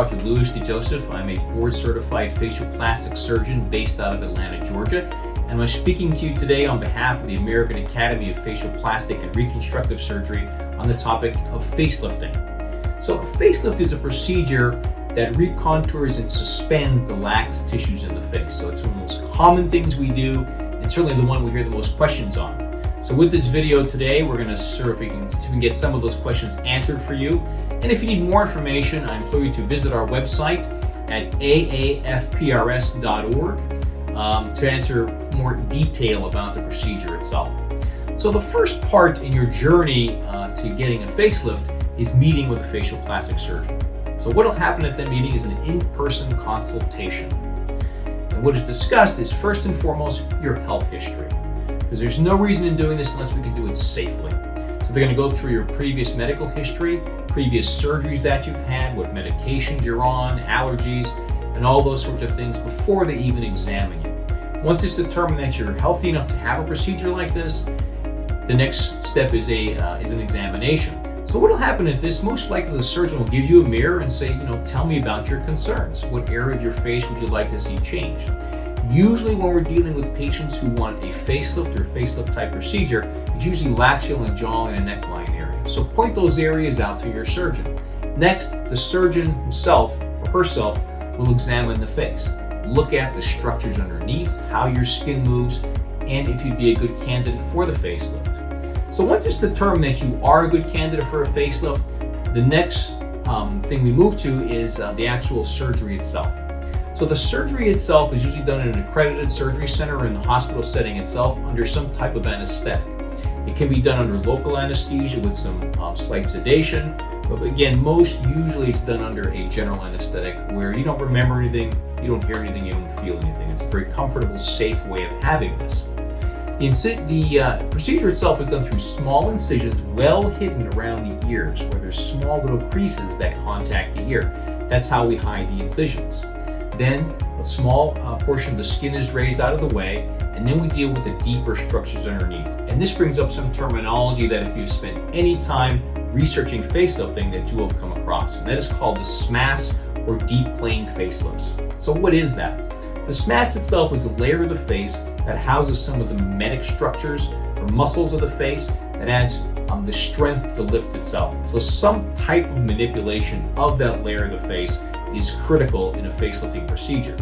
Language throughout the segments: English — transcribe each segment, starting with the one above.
Dr. Louis DeJoseph. I'm a board-certified facial plastic surgeon based out of Atlanta, Georgia, and I'm speaking to you today on behalf of the American Academy of Facial Plastic and Reconstructive Surgery on the topic of facelifting. So a facelift is a procedure that recontours and suspends the lax tissues in the face. So it's one of the most common things we do, and certainly the one we hear the most questions on. So with this video today, we're going to see if we can get some of those questions answered for you. And if you need more information, I implore you to visit our website at aafprs.org to answer more detail about the procedure itself. So the first part in your journey to getting a facelift is meeting with a facial plastic surgeon. So what will happen at that meeting is an in-person consultation. And what is discussed is first and foremost your health history, because there's no reason in doing this unless we can do it safely. So they're going to go through your previous medical history, previous surgeries that you've had, what medications you're on, allergies, and all those sorts of things before they even examine you. Once it's determined that you're healthy enough to have a procedure like this, the next step is an examination. So what will happen at this? Most likely the surgeon will give you a mirror and say, tell me about your concerns. What area of your face would you like to see changed? Usually when we're dealing with patients who want a facelift or facelift type procedure, it's usually lateral and jawline and neckline area. So point those areas out to your surgeon. Next, the surgeon himself or herself will examine the face. Look at the structures underneath, how your skin moves, and if you'd be a good candidate for the facelift. So once it's determined that you are a good candidate for a facelift, the next thing we move to is the actual surgery itself. So the surgery itself is usually done in an accredited surgery center or in the hospital setting itself under some type of anesthetic. It can be done under local anesthesia with some slight sedation, but again, most usually it's done under a general anesthetic where you don't remember anything, you don't hear anything, you don't feel anything. It's a very comfortable, safe way of having this. The procedure itself is done through small incisions well hidden around the ears, where there's small little creases that contact the ear. That's how we hide the incisions. Then a small portion of the skin is raised out of the way, and then we deal with the deeper structures underneath. And this brings up some terminology that if you've spent any time researching facelifting that you will have come across, and that is called the SMAS or deep plane facelifts. So what is that? The SMAS itself is a layer of the face that houses some of the mimetic structures or muscles of the face that adds the strength to the lift itself. So some type of manipulation of that layer of the face is critical in a facelifting procedure.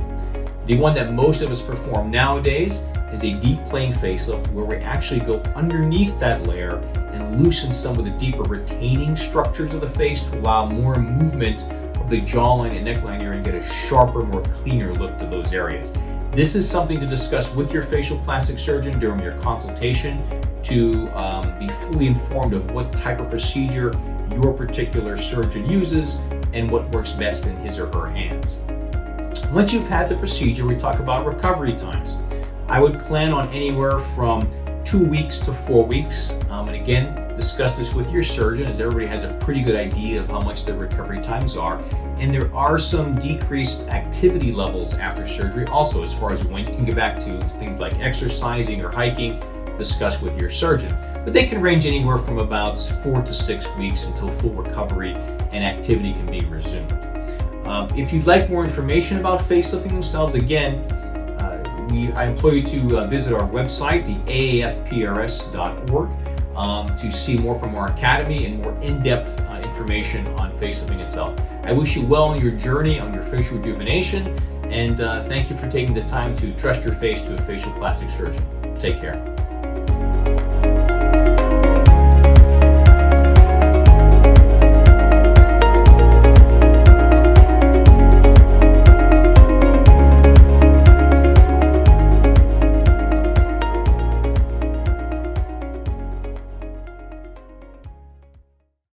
The one that most of us perform nowadays is a deep plane facelift, where we actually go underneath that layer and loosen some of the deeper retaining structures of the face to allow more movement of the jawline and neckline area and get a sharper, more cleaner look to those areas. This is something to discuss with your facial plastic surgeon during your consultation to be fully informed of what type of procedure your particular surgeon uses and what works best in his or her hands. Once you've had the procedure, we talk about recovery times. I would plan on anywhere from 2 weeks to 4 weeks. And again, discuss this with your surgeon, as everybody has a pretty good idea of how much the recovery times are. And there are some decreased activity levels after surgery also, as far as when you can get back to things like exercising or hiking. Discuss with your surgeon. But they can range anywhere from about 4 to 6 weeks until full recovery and activity can be resumed. If you'd like more information about facelifting themselves, again, I implore you to visit our website, the aafprs.org, to see more from our academy and more in-depth information on facelifting itself. I wish you well on your journey on your facial rejuvenation, and thank you for taking the time to trust your face to a facial plastic surgeon. Take care.